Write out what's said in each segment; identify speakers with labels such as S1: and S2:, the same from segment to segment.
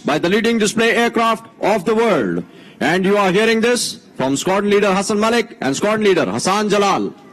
S1: by the leading display aircraft of the world. And you are hearing this from Squadron Leader Hassan Malik and Squadron Leader Hassan Jalal.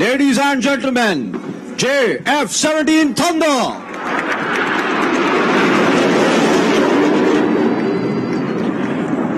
S1: Ladies and gentlemen, JF-17 Thunder.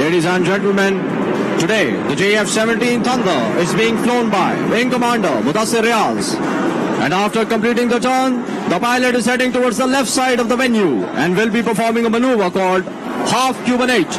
S1: Ladies and gentlemen, today the JF-17 Thunder is being flown by Wing Commander Mudassir Riaz. And after completing the turn, the pilot is heading towards the left side of the venue and will be performing a maneuver called Half Cuban 8.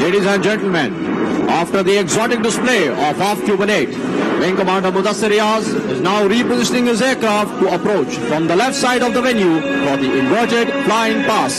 S1: Ladies and gentlemen, after the exotic display of Half Cuban 8, Wing Commander Mudassir Riaz is now repositioning his aircraft to approach from the left side of the venue for the inverted flying pass.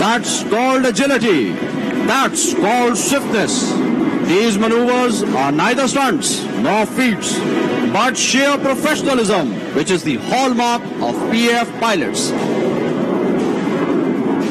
S1: That's called agility. That's called swiftness. These maneuvers are neither stunts nor feats, but sheer professionalism, which is the hallmark of PAF pilots.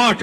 S2: 8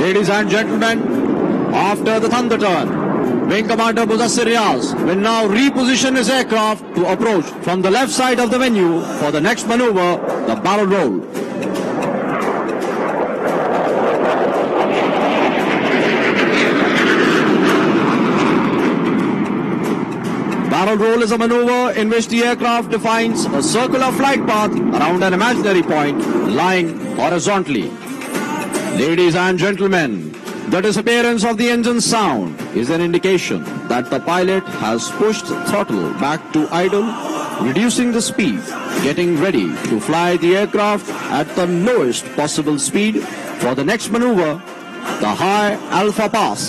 S1: Ladies and gentlemen, after the thunder turn, Wing Commander Mudassir Riaz will now reposition his aircraft to approach from the left side of the venue for the next maneuver, the barrel roll. Barrel roll is a maneuver in which the aircraft defines a circular flight path around an imaginary point lying horizontally. Ladies and gentlemen, the disappearance of the engine's sound is an indication that the pilot has pushed throttle back to idle, reducing the speed, getting ready to fly the aircraft at the lowest possible speed for the next maneuver, the high alpha pass.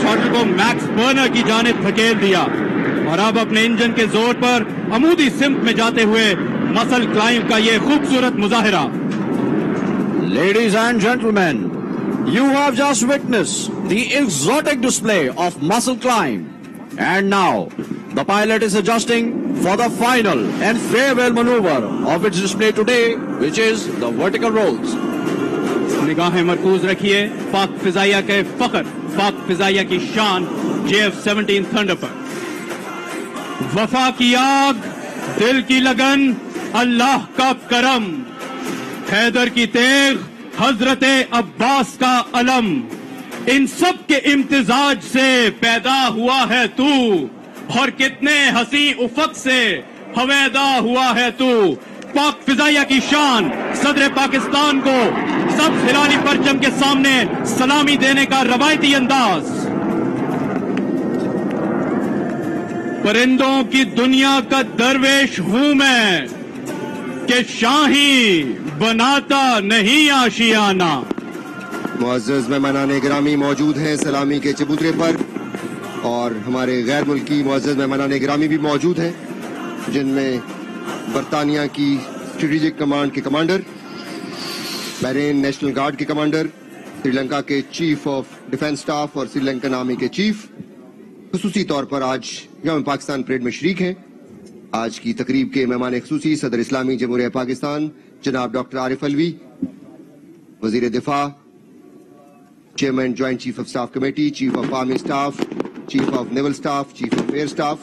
S2: Throttle को max burner की जानिब धकेल दिया और अब अपने engine के जोर पर अमूदी सिमत में जाते हुए मसल क्लाइंब का ये खूबसूरत मुजाहिरा।
S1: Ladies and gentlemen, you have just witnessed the exotic display of muscle climb. And now, the pilot is adjusting for the final and farewell maneuver of its display today, which is the vertical rolls.
S2: निगाहें मरकूज रखिए पाक फिजाइया के फख्र, पाक फिजाइया की शान JF-17 thunder पर। वफा की आग, दिल की लगन, अल्लाह का करम, हैदर की तेग, हजरते अब्बास का अलम, इन सब के इम्तिजाज से पैदा हुआ है तू और कितने हसी उफक से हवेदा हुआ है तू। पाक फिजाइया की शान, सदर पाकिस्तान को सब हिलाली परचम के सामने सलामी देने का रवायती अंदाज। परिंदों की दुनिया का दरवेश हूं मैं कि शाही बनाता नहीं आशियाना।
S3: मुअज़्ज़ज़ मेहमानान गिरामी मौजूद हैं सलामी के चबूतरे पर और हमारे गैर मुल्की मुअज़्ज़ज़ मेहमानान गिरामी भी मौजूद हैं, जिनमें बरतानिया की स्ट्रेटेजिक कमांड के कमांडर, बहरीन नेशनल गार्ड के कमांडर, श्रीलंका के चीफ ऑफ डिफेंस स्टाफ और श्रीलंकन आर्मी के चीफ खुसूसी तौर पर आज यौम पाकिस्तान परेड में शरीक हैं। आज की तकरीब के मेहमान खुसूसी सदर इस्लामी जमहूरिया पाकिस्तान जनाब डॉक्टर आरिफ अलवी, वजीर दिफा, chairman joint chief of staff committee, chief of army staff, chief of naval staff, chief of air staff.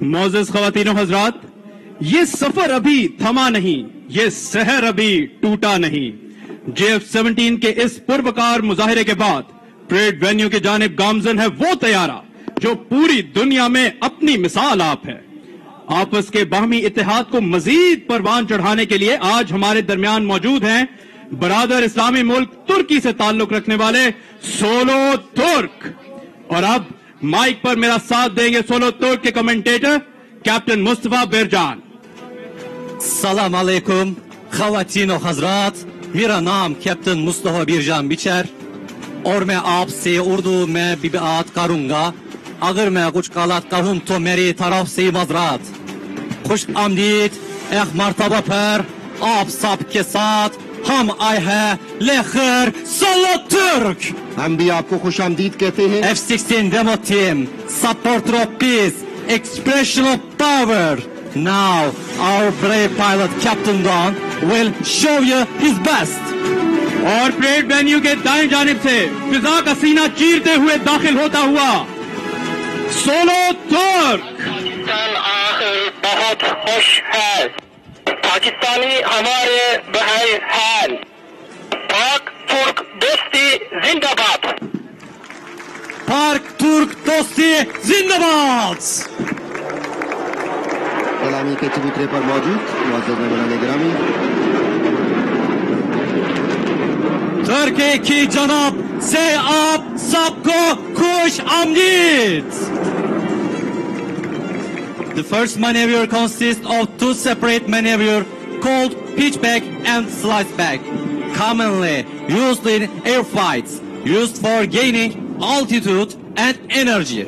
S2: मोअज़्ज़ज़ ख़वातीन और हज़रात, ये सफर अभी थमा नहीं, ये सहर अभी टूटा नहीं। JF-17 के इस पुरवकार मुजाहिरे के बाद परेड वेन्यू के जानिब गामजन है वो तैयारा जो पूरी दुनिया में अपनी मिसाल आप है। आपस के बाहमी इत्तेहाद को मजीद परवान चढ़ाने के लिए आज हमारे दरमियान मौजूद हैं बरादर इस्लामी मुल्क तुर्की से ताल्लुक रखने वाले सोलो तुर्क। और अब माइक पर मेरा साथ देंगे सोलो तुर्क के कमेंटेटर कैप्टन मुस्तफा बिरजान।
S4: सलाम अलैकुम ख़वातीन और हज़रात, मेरा नाम कैप्टन मुस्तफा बिरजान बिचर और मैं आपसे उर्दू में भी बात करूंगा। अगर मैं कुछ गलत कहूं तो मेरी तरफ से माजरात। खुश आमदीद एक मरतबा पर आप सब के साथ हम आए हैं लेकर सोलो तुर्क।
S3: हम भी आपको खुश आमदीद कहते हैं।
S4: F-16 demo team, supporter of peace, expression of power. Now our brave pilot Captain Don will show you his best.
S2: और परेड वेन्यू के दाएं जानिब से फिजा का सीना चीरते हुए दाखिल होता हुआ सोलो तुर्क।
S5: पाकिस्तान आखिर बहुत खुश है, पाकिस्तानी हमारे भाई हैं, पाक तुर्क दोस्ती जिंदाबाद।
S4: पाक तुर्क दोस्ती जिंदाबाद।
S3: सलामी के चबूतरे पर मौजूद मुअज़्ज़ज़ मेहमानान गिरामी,
S4: तुर्की की जनाब से आप सबको खुश आमदीद। The first maneuver consists of two separate maneuvers called pitchback and sliceback, commonly used in air fights, used for gaining altitude and energy.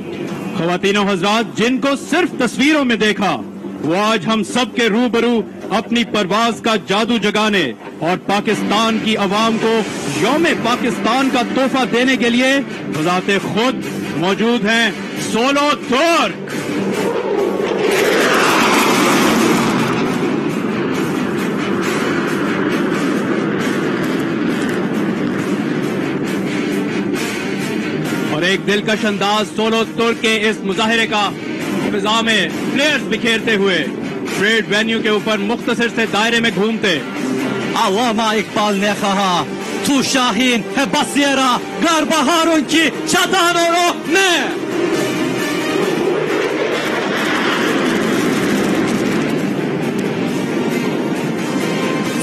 S2: ख़वातीन और हज़रात, जिनको सिर्फ तस्वीरों में देखा वो आज हम सब के रूबरू अपनी परवाज का जादू जगाने और पाकिस्तान की आवाम को यौम पाकिस्तान का तोहफा देने के लिए बज़ाते खुद मौजूद हैं सोलो तुर्क। और एक दिलकश अंदाज सोलो तुर्क के इस मुजाहिरे का फिजा में फ्लेयर्स बिखेरते हुए परेड वेन्यू के ऊपर मुख्तसर से दायरे में घूमते।
S4: अल्लामा इकबाल ने कहा, तू शाहीन है बसेरा गर बहारों की चट्टानों में।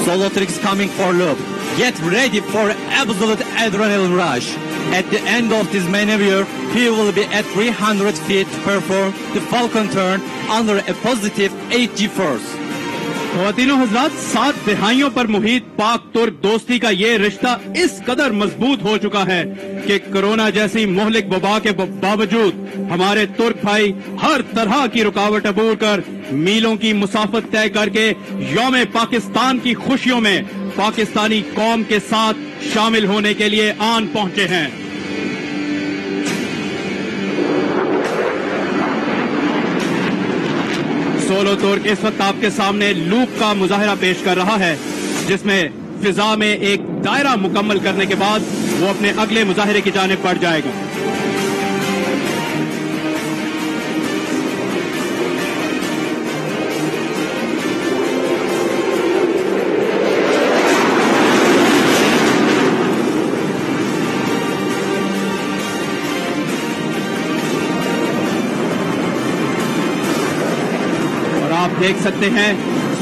S4: Solo Turk is coming for loop. Get ready for absolute adrenaline rush. At the end of this maneuver, he will be at 300 feet to perform the Falcon turn under a positive 8G force.
S2: ख्वातीनो हजरात, 7 दहाइयों पर मुहित पाक तुर्क दोस्ती का ये रिश्ता इस कदर मजबूत हो चुका है कि कोरोना जैसी मोहलिक वबा के बावजूद हमारे तुर्क भाई हर तरह की रुकावट अबूर कर मीलों की मुसाफत तय करके यौम पाकिस्तान की खुशियों में पाकिस्तानी कौम के साथ शामिल होने के लिए आन पहुंचे हैं। सोलो तुर्क इस वक्त आपके सामने लूप का मुजाहिरा पेश कर रहा है, जिसमें फिजा में एक दायरा मुकम्मल करने के बाद वो अपने अगले मुजाहिरे की जानिब बढ़ जाएगा। आप देख सकते हैं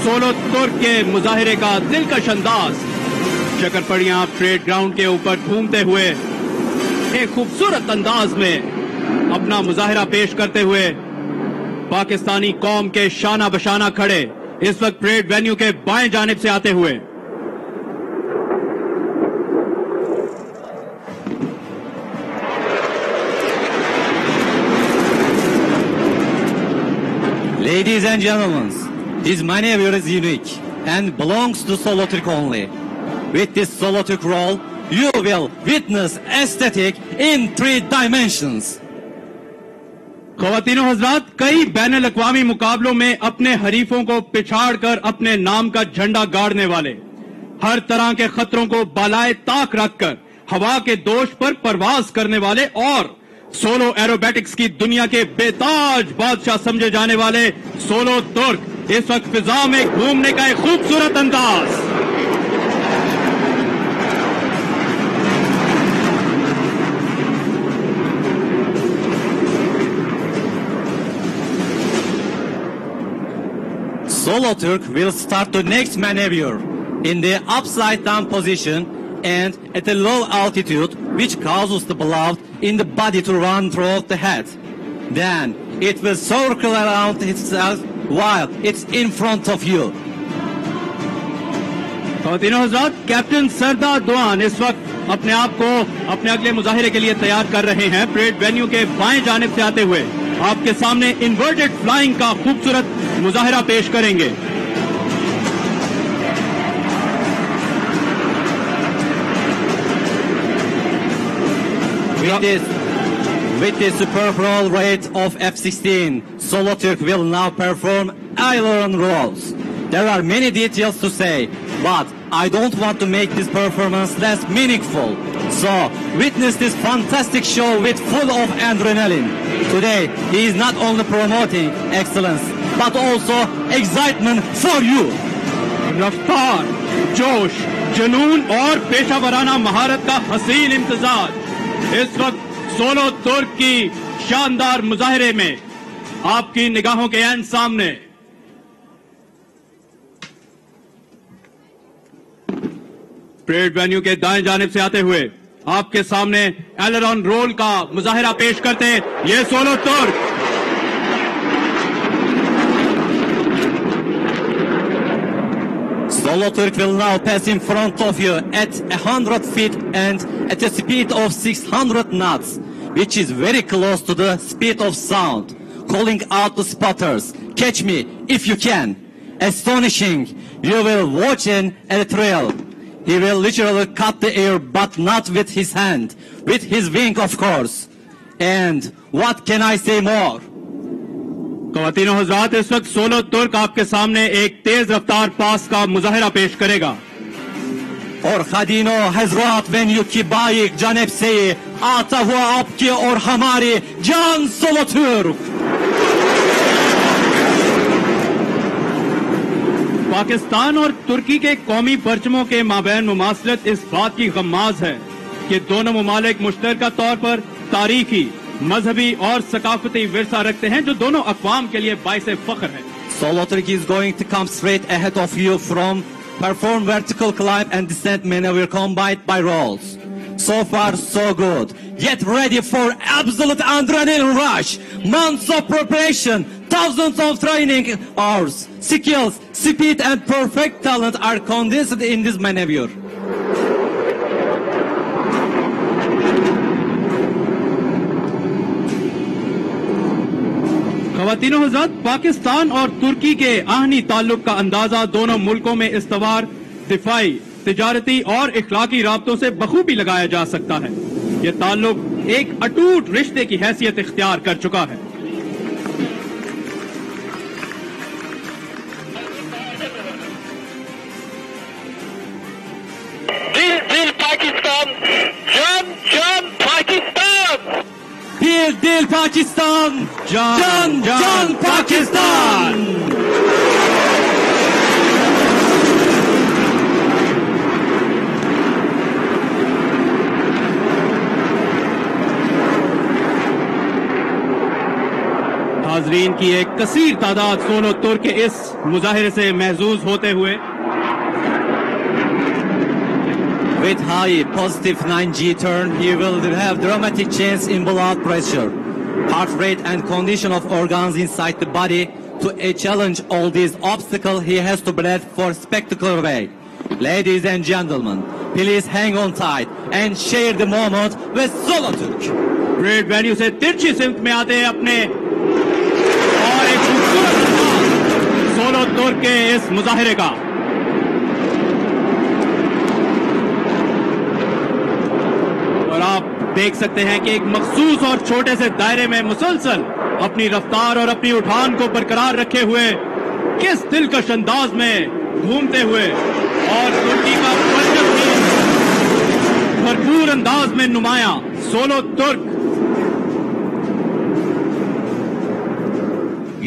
S2: सोलो तुर्क के मुजाहिरे का दिलकश अंदाज। शक्करपड़ियां ट्रेड ग्राउंड के ऊपर घूमते हुए एक खूबसूरत अंदाज में अपना मुजाहिरा पेश करते हुए पाकिस्तानी कौम के शाना बशाना खड़े इस वक्त परेड वेन्यू के बाएं जानिब से आते हुए।
S4: Ladies and gentlemen, this maneuver is unique and belongs to Solo Turk only. With this Solo Turk roll, you will witness aesthetic in 3 dimensions.
S2: ख्वातीनो हजरात, कई बैनुल अक़वामी मुकाबलों में अपने हरीफों को पिछाड़ कर अपने नाम का झंडा गाड़ने वाले, हर तरह के खतरों को बालाए ताक रखकर हवा के दोष पर परवाज करने वाले और सोलो एरोबैटिक्स की दुनिया के बेताज बादशाह समझे जाने वाले सोलो तुर्क इस वक्त फिजा में घूमने का एक खूबसूरत अंदाज।
S4: Solo Turk will start the next maneuver in the upside down position and at a low altitude, which causes the blood in the body to run throughout the head. Then it will circle around itself while it's in front of you.
S2: ख्वातीनो Hazrat, captain सरदार दोआन इस वक्त अपने आप को अपने अगले मुजाहिरे के लिए तैयार कर रहे हैं। परेड वेन्यू के बाएं जानिब से आते हुए आपके सामने इन्वर्टेड फ्लाइंग का खूबसूरत मुजाहिरा पेश करेंगे।
S4: With this superb roll rate of F-16, Solo Turk will now perform aileron rolls. There are many details to say, but I don't want to make this performance less meaningful. So, witness this fantastic show with full of adrenaline. Today, he is not only promoting excellence, but also excitement for you.
S2: रफ्तार, जोश, जुनून और पेशावराना महारत का हसीन इम्तिजाज इस वक्त solo तुर्क की शानदार मुजाहिरे में आपकी निगाहों के ऐन सामने। परेड वेन्यू के दाएं जानिब से आते हुए आपके सामने एलेरॉन रोल का मुजाहिरा पेश करते हैं ये सोलो तुर्क।
S4: Solo Turk will now pass in front of you at 100 feet and at a speed of 600 knots, which is very close to the speed of sound, calling out the spotters, "Catch me if you can." Astonishing, you will watch an Eritrean. He will literally cut the air, but not with his hand, with his wing, of course. And what can I say more?
S2: ख्वातीनो हज़रात, इस वक्त solo तुर्क आपके सामने एक तेज रफ्तार पास का मुजाहिरा पेश करेगा।
S4: और ख़ादीनो हज़रात, वेन्यू की बाइक जानिब से आता हुआ आपके और हमारे जान सोलो तुर्क।
S2: पाकिस्तान और तुर्की के कौमी परचमों के माबैन मुमासलत इस बात की गम्माज है कि दोनों मुमालिक मुश्तरका तौर पर तारीखी, मजहबी और सकाफती विरसा रखते हैं जो दोनों अक़वाम के लिए बाइसे फख्र है।
S4: Solo Turk is going to come straight ahead of you from perform vertical climb and descent maneuver combined by rolls. So far, so good. Get ready for absolute adrenaline rush. Months of preparation, thousands of training hours, skills, speed and perfect talent are condensed in this maneuver.
S2: ख़वातीनो हज़रात, पाकिस्तान और तुर्की के आहनी ताल्लुक का अंदाजा दोनों मुल्कों में इस्तवार, दिफाई, तिजारती और इखलाकी राब्तों से बखूबी लगाया जा सकता है। ये ताल्लुक एक अटूट रिश्ते की हैसियत इख्तियार कर चुका है।
S5: दिल दिल पाकिस्तान, जान जान पाकिस्तान।
S4: Dil dil Pakistan,
S2: जान
S4: Jan Pakistan.
S2: हाजरीन की एक कसीर तादाद सोलो तुर्क के इस मुजाहिरे से महजूज होते हुए
S4: With high positive 9G turn, he will have dramatic change in blood pressure, heart rate and condition of organs inside the body. To challenge all these obstacles, he has to breathe for spectacular way. Ladies and gentlemen, please hang on tight and share the moment with Solo Turk.
S2: Great value से तिरछी सिमत में आते हैं अपने और एक खूबसूरत सोलो तुर्क के इस मुजाहिरे का। और आप देख सकते हैं कि एक मखसूस और छोटे से दायरे में मुसलसल अपनी रफ्तार और अपनी उठान को बरकरार रखे हुए किस दिलकश अंदाज में घूमते हुए और तुर्की का पंजब भी भरपूर अंदाज में नुमाया सोलो तुर्क।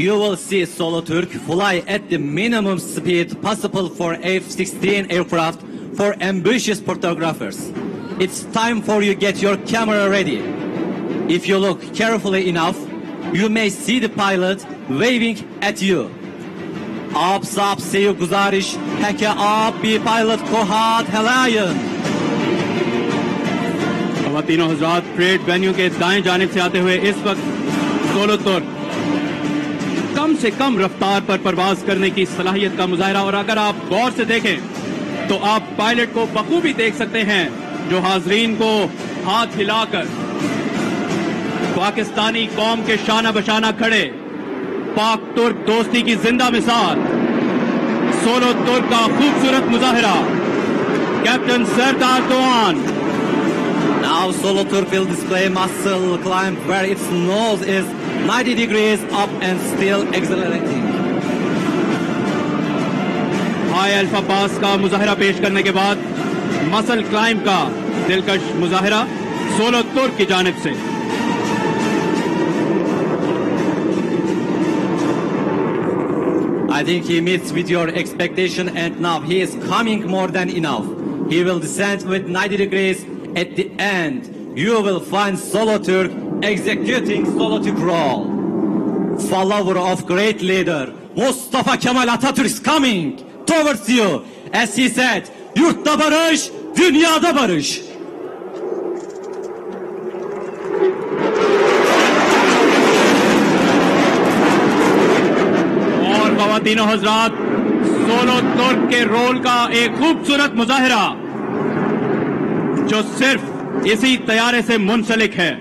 S4: You will see Solo Turk fly at the minimum speed possible for F-16 aircraft for ambitious photographers. It's time for you to get your camera ready. If you look carefully enough, you may see the pilot waving at you. आप सबसे गुजारिश है कि आप भी pilot को हाथ हिलाएं।
S2: ख़वातीनो हज़रात, parade venue के दाएं जानिब से आते हुए इस वक्त सोलो तुर्क कम से कम रफ्तार पर परवाज करने की सलाहियत का मुजाहिरा, और अगर आप गौर से देखें तो आप पायलट को बखूबी देख सकते हैं जो हाजरीन को हाथ हिलाकर पाकिस्तानी कौम के शाना बशाना खड़े पाक तुर्क दोस्ती की जिंदा मिसाल सोलो तुर्क का खूबसूरत मुजाहिरा captain Sardar दोआन।
S4: Now Solo Turk will display muscle climb where its nose is 90 degrees up and still accelerating.
S2: High alpha pass का मुजाहिरा पेश करने के बाद मसल क्लाइंब का दिलकश मुजाहिरा सोलो तुर्क की जानिब से।
S4: I think he meets with your expectation and now he is coming more than enough. He will descend with 90 degrees. At the end, you will find Solo Turk executing Solo Turk role. Follower of great leader Mustafa Kemal Atatürk is coming towards you. As he said, yurtta barış, dünyada barış.
S2: और ख़वातीनो हज़रात, solo तुर्क के role का एक खूबसूरत मुजाहिरा जो सिर्फ इसी तैयारे से मुंसलिक है।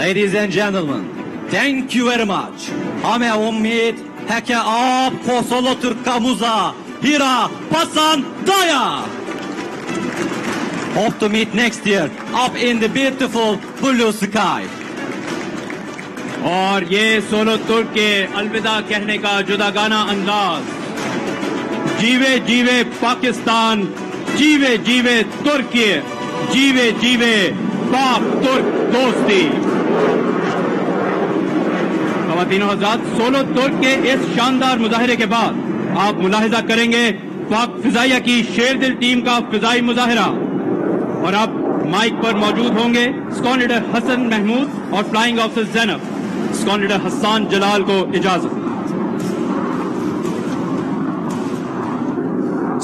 S4: Ladies and gentlemen, thank you very much. हमें उम्मीद है कि आपको सोलो तुर्क का मुजा हीरा पसंद आया। Hope to meet next year up in the beautiful blue sky.
S2: और ये सोलो तुर्क के अलविदा कहने का जुदागाना अंदाज, जीवे जीवे पाकिस्तान, जीवे जीवे तुर्की, जीवे जीवे पाक तुर्क दोस्ती। ख़वातीनो हज़रात, सोलो तुर्क के इस शानदार मुजाहिरे के बाद आप मुलाहिजा करेंगे पाक फिजाइया की शेरदिल टीम का फिजाई मुजाहिरा। और अब माइक पर मौजूद होंगे स्क्वाड लीडर हसन महमूद और flying officer Zainab. Squadron leader Hassan Jalal को इजाजत।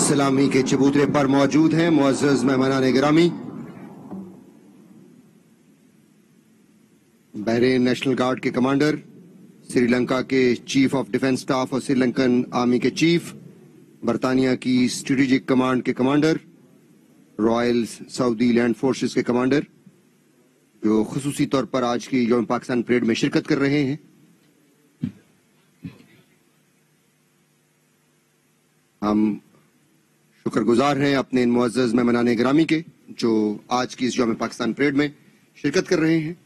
S3: सलामी के चबूतरे पर मौजूद हैं मुअज़्ज़ज़ मेहमानान गिरामी, बहरीन नेशनल गार्ड के कमांडर, श्रीलंका के चीफ ऑफ डिफेंस स्टाफ और श्रीलंकन आर्मी के चीफ, बरतानिया की स्ट्रेटेजिक कमांड के commander, royal Saudi land forces के कमांडर, जो खुसूसी तौर पर आज की यौम पाकिस्तान परेड में शिरकत कर रहे हैं। हम शुक्रगुजार हैं अपने इन मुअज़्ज़ज़ मेहमानान गिरामी के जो आज की इस यौम पाकिस्तान परेड में शिरकत कर रहे हैं।